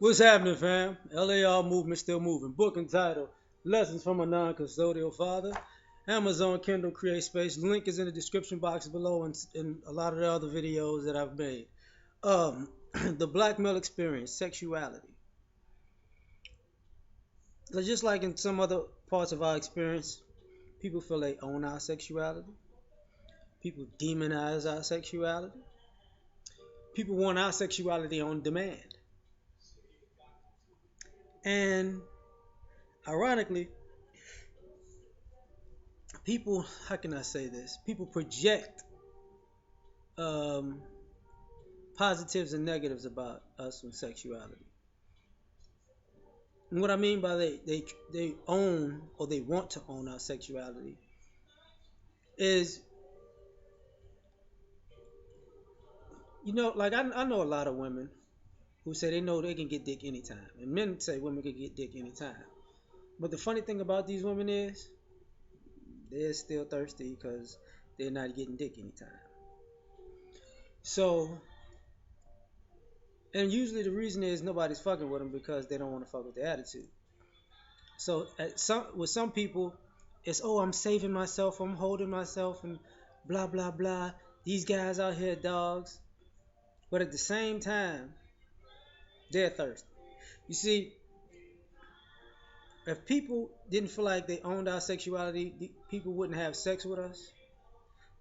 What's happening, fam? L.A.R. movement still moving. Book entitled Lessons from a Non-Custodial Father. Amazon Kindle Create Space. Link is in the description box below and a lot of the other videos that I've made. The black male experience, sexuality. Just like in some other parts of our experience, people feel they own our sexuality. People demonize our sexuality. People want our sexuality on demand. And ironically, people, how can I say this? People project um, positives and negatives about us and sexuality. And what I mean by they own or they want to own our sexuality is, like I know a lot of women who say they know they can get dick anytime, and men say women can get dick anytime. But the funny thing about these women is they're still thirsty because they're not getting dick anytime. So, and usually the reason is nobody's fucking with them because they don't want to fuck with the attitude. So with some people, it's, oh, I'm saving myself, I'm holding myself, and blah blah blah. These guys out here dogs, but at the same time, they're thirsty. You see, if people didn't feel like they owned our sexuality, people wouldn't have sex with us,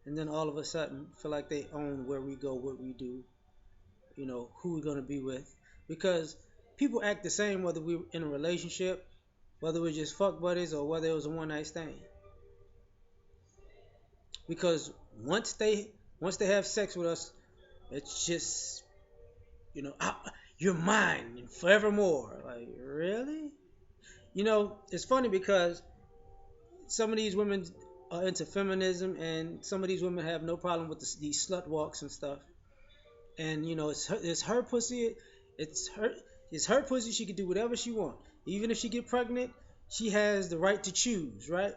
and then all of a sudden feel like they own where we go, what we do, who we're gonna be with, because people act the same whether we're in a relationship, whether we're just fuck buddies, or whether it was a one night stand. Because once they have sex with us, it's just you're mine and forevermore. Like, really? It's funny because some of these women are into feminism, and some of these women have no problem with these slut walks and stuff. And it's her pussy. It's her. It's her pussy. She can do whatever she wants. Even if she get pregnant, she has the right to choose, right?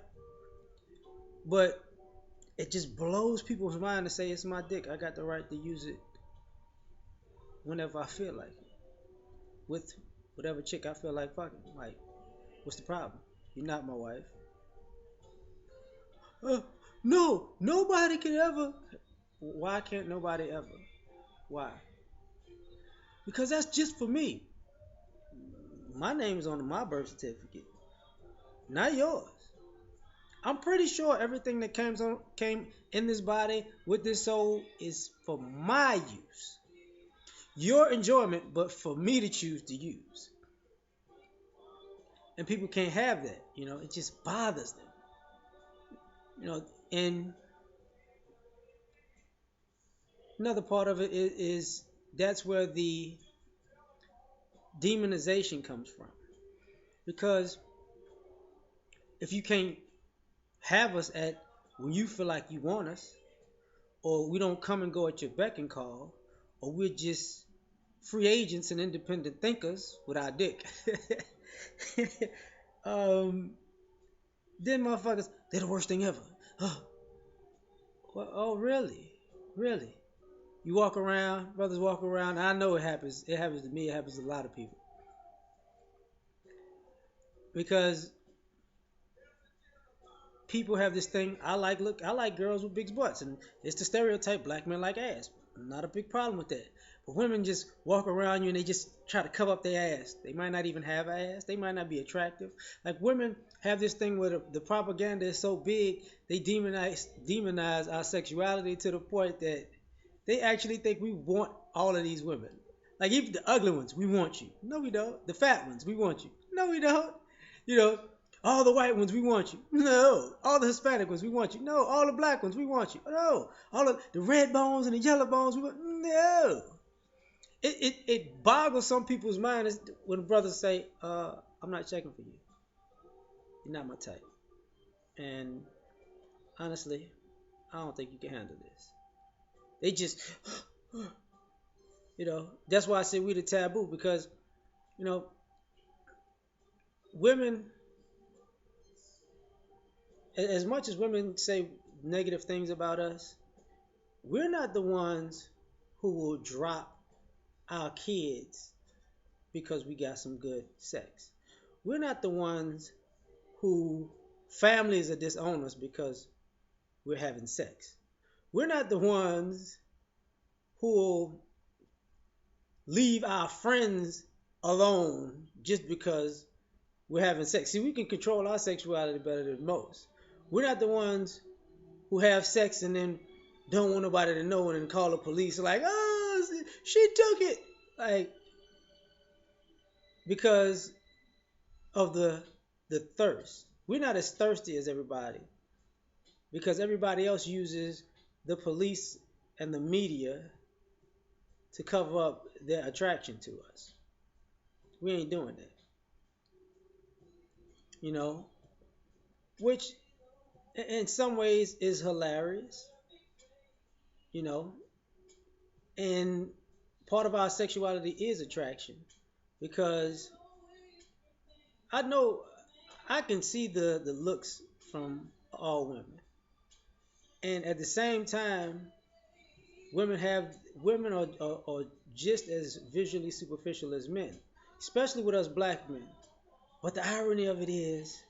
But it just blows people's mind to say it's my dick. I got the right to use it whenever I feel like it, with whatever chick I feel like fucking. Like, what's the problem? You're not my wife. Uh, no, nobody can ever. Why can't nobody ever? Why? Because that's just for me. My name is on my birth certificate, not yours. I'm pretty sure everything that came in this body with this soul is for my use, your enjoyment, but for me to choose to use. And people can't have that. It just bothers them. And another part of it is that's where the demonization comes from. Because if you can't have us at when you feel like you want us, or we don't come and go at your beck and call, or we're just free agents and independent thinkers with our dick, um, then motherfuckers, they're the worst thing ever. Oh, well, oh, really? Really? You walk around, brothers walk around. I know it happens. It happens to me. It happens to a lot of people. Because people have this thing. I like girls with big butts, and it's the stereotype. Black men like ass. Not a big problem with that. But women just walk around you and they just try to cover up their ass. They might not even have ass. They might not be attractive. Like, women have this thing where the propaganda is so big, they demonize our sexuality to the point that they actually think we want all of these women. Like, even the ugly ones, we want you. No, we don't. The fat ones, we want you. No, we don't. You know, all the white ones, we want you. No. All the Hispanic ones, we want you. No. All the black ones, we want you. No. All of the red bones and the yellow bones, we want. No. It boggles some people's minds when brothers say, I'm not checking for you. You're not my type. And honestly, I don't think you can handle this. They just, that's why I say we the taboo, because, you know, women, as much as women say negative things about us, we're not the ones who will drop our kids because we got some good sex. We're not the ones who families are disown us because we're having sex. We're not the ones who will leave our friends alone just because we're having sex. See, we can control our sexuality better than most. We're not the ones who have sex and then don't want nobody to know and then call the police like, oh, she took it. Like, because of the thirst. We're not as thirsty as everybody because everybody else uses the police and the media to cover up their attraction to us. We ain't doing that, you know, which in some ways is hilarious, you know, and part of our sexuality is attraction because I know I can see the looks from all women, and at the same time, women are just as visually superficial as men, especially with us black men. But the irony of it is,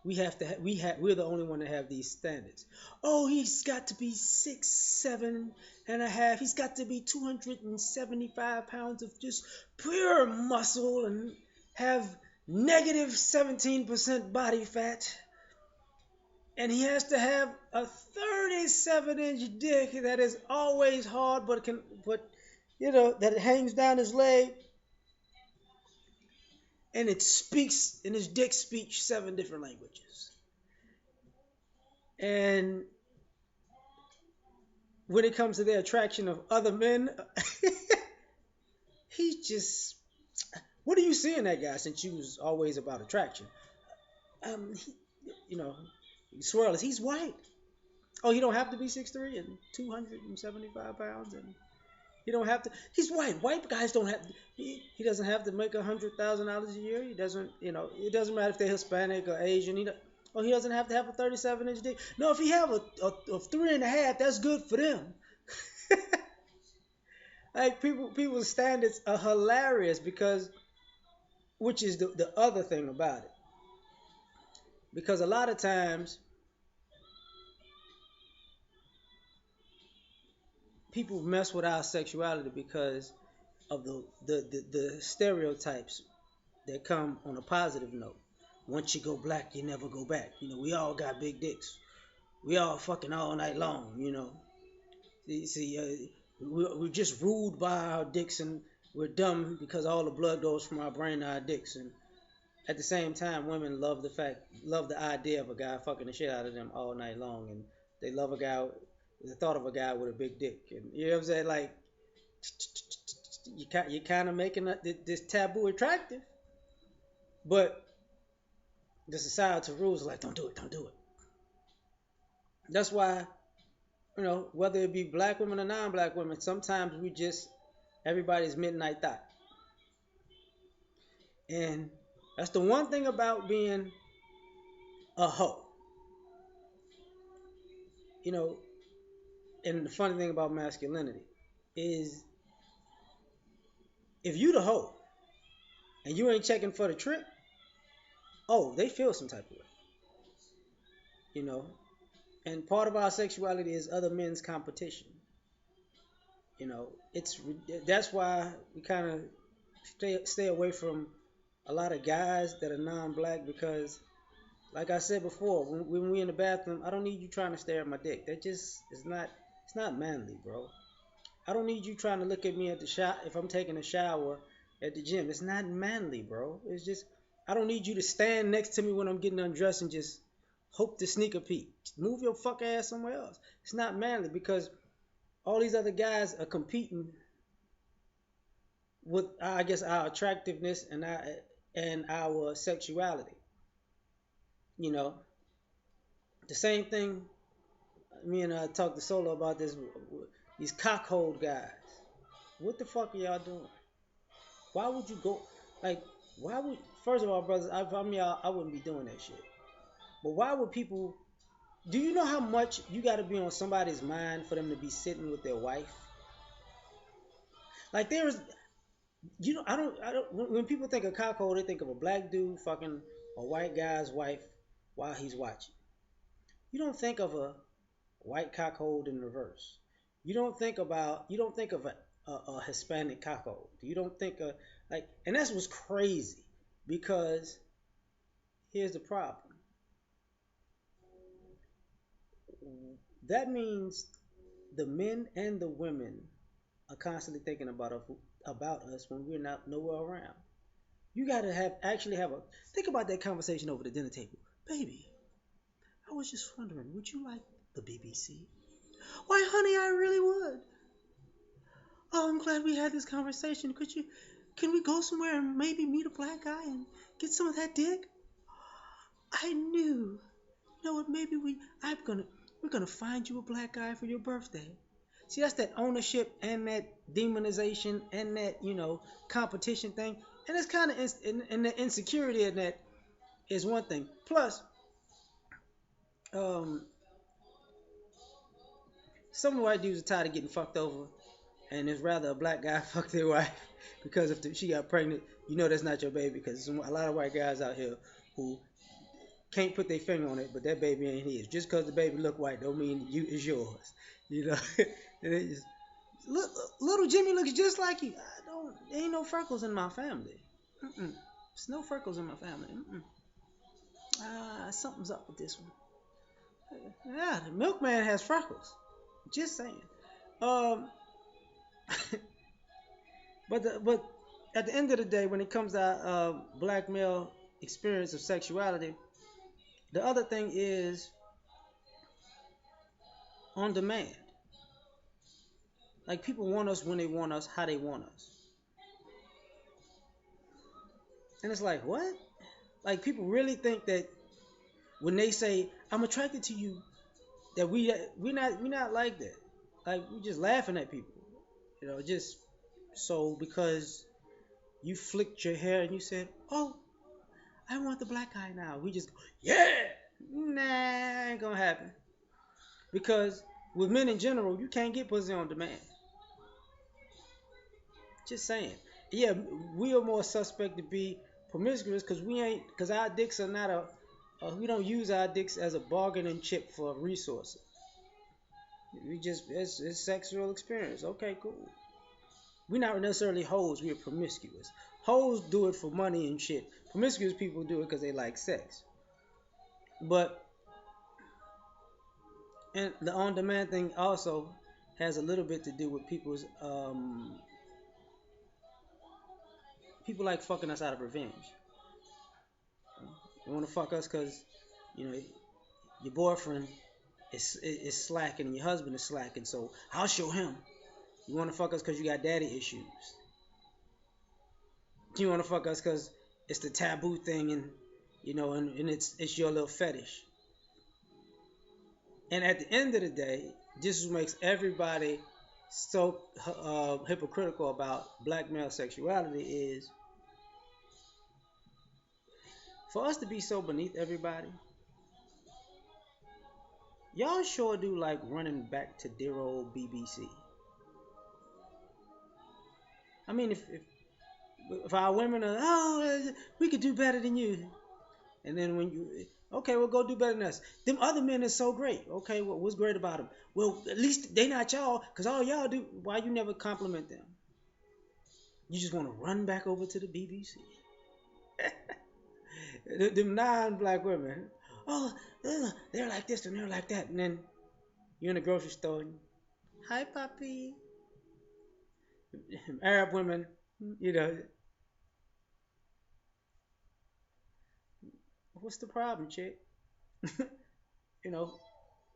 we're the only one that have these standards. Oh, he's got to be 6'7.5". He's got to be 275 pounds of just pure muscle and have negative 17% body fat. And he has to have a 37-inch dick that is always hard, but that it hangs down his leg, and it speaks, and his dick speaks 7 different languages. And when it comes to the attraction of other men, he's just. What do you see in that guy? Since you was always about attraction, he, you know, Swirlers. He's white. Oh, he don't have to be 6'3" and 275 pounds, and he don't have to. He's white. White guys don't have. He doesn't have to make $100,000 a year. He doesn't. It doesn't matter if they're Hispanic or Asian. He doesn't have to have a 37-inch dick. No, if he have a 3.5, that's good for them. Like people's standards are hilarious because, which is the other thing about it. Because a lot of times people mess with our sexuality because of the stereotypes that come on a positive note. Once you go black, you never go back. We all got big dicks. We all fucking all night long. See, we're just ruled by our dicks, and we're dumb because all the blood goes from our brain to our dicks. And at the same time, women love the idea of a guy fucking the shit out of them all night long, and they love the thought of a guy with a big dick. And you know what I'm saying? Like, you're kind of making this taboo attractive, but the societal rules are like, don't do it, don't do it. That's why, whether it be black women or non-black women, sometimes everybody's midnight thought. And that's the one thing about being a hoe. You know, and the funny thing about masculinity is, if you the hoe and you ain't checking for the trick, oh, they feel some type of way. You know, and part of our sexuality is other men's competition. It's that's why we kind of stay away from a lot of guys that are non-black because, like I said before, when we in the bathroom, I don't need you trying to stare at my dick. That just is not. It's not manly, bro. I don't need you trying to look at me at the shot if I'm taking a shower at the gym. It's not manly, bro. It's just I don't need you to stand next to me when I'm getting undressed and just hope to sneak a peek. Move your fuck ass somewhere else. It's not manly because all these other guys are competing with, I guess, our attractiveness and our sexuality. You know, the same thing. Me and I talked to Solo about this. These cockhold guys. What the fuck are y'all doing? Why would you go? Like, why would? First of all, brothers, if I'm y'all, I wouldn't be doing that shit. But why would people? Do you know how much you got to be on somebody's mind for them to be sitting with their wife? Like, I don't. When people think of cockhold, they think of a black dude fucking a white guy's wife while he's watching. You don't think of a white cockhold in reverse. You don't think of a Hispanic cockhold. You don't think of like, and that's what's crazy because here's the problem. That means the men and the women are constantly thinking about us when we're not nowhere around. You gotta have a think about that conversation over the dinner table. Baby, I was just wondering, would you like the BBC? Why, honey, I really would. Oh, I'm glad we had this conversation. Can we go somewhere and maybe meet a black guy and get some of that dick? I knew. You know what? We're gonna find you a black guy for your birthday. See, that's that ownership and that demonization and that competition thing, and it's kind of and the insecurity in that is one thing. Plus, um, some white dudes are tired of getting fucked over, and it's rather a black guy fuck their wife because if she got pregnant, that's not your baby. Because there's a lot of white guys out here who can't put their finger on it, but that baby ain't his. Just because the baby look white don't mean you is yours. You know, and it just, look, little Jimmy looks just like you. I don't. There ain't no freckles in my family. Mm-mm. There's no freckles in my family. Mm-mm. Something's up with this one. Yeah, the milkman has freckles. Just saying. Um, but at the end of the day, when it comes to black male experience of sexuality, the other thing is on demand. Like people want us when they want us, how they want us, and it's like what? Like people really think that when they say I'm attracted to you, that we're not like that. Like we just laughing at people, just so because you flicked your hair and you said, "Oh, I want the black guy now." We just go, yeah, nah, ain't gonna happen. Because with men in general, you can't get pussy on demand. Just saying. Yeah, we are more suspect to be promiscuous because our dicks are not we don't use our dicks as a bargaining chip for resources. We just it's sexual experience. Okay, cool. We're not necessarily hoes. We're promiscuous. Hoes do it for money and shit. Promiscuous people do it because they like sex. But and the on-demand thing also has a little bit to do with people like fucking us out of revenge. You want to fuck us because you know your boyfriend is slacking and your husband is slacking, so I'll show him. You want to fuck us because you got daddy issues. You want to fuck us because it's the taboo thing, and it's your little fetish. And at the end of the day, this makes everybody so hypocritical about black male sexuality is for us to be so beneath everybody. Y'all sure do like running back to dear old BBC. I mean, if our women are, we could do better than you, and then when you, okay, well, go do better than us. Them other men are so great. Okay, well, what's great about them? Well, at least they not y'all, cause all y'all do. Why you never compliment them? You just want to run back over to the BBC. Them non-black women. Oh, they're like this and they're like that, and then you're in the grocery store. And, hi, puppy. Arab women, you know, what's the problem, chick? you know,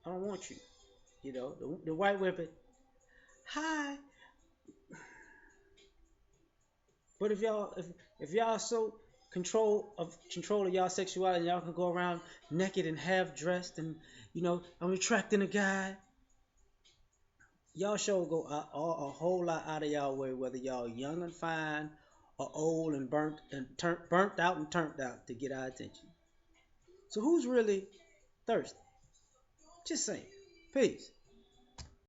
I don't want you. The white women, hi. But if y'all so control of y'all sexuality, y'all can go around naked and half dressed, and I'm attracting a guy. Y'all show go a whole lot out of y'all way, whether y'all young and fine or old and burnt out and turned out to get our attention. So who's really thirsty? Just saying. Peace.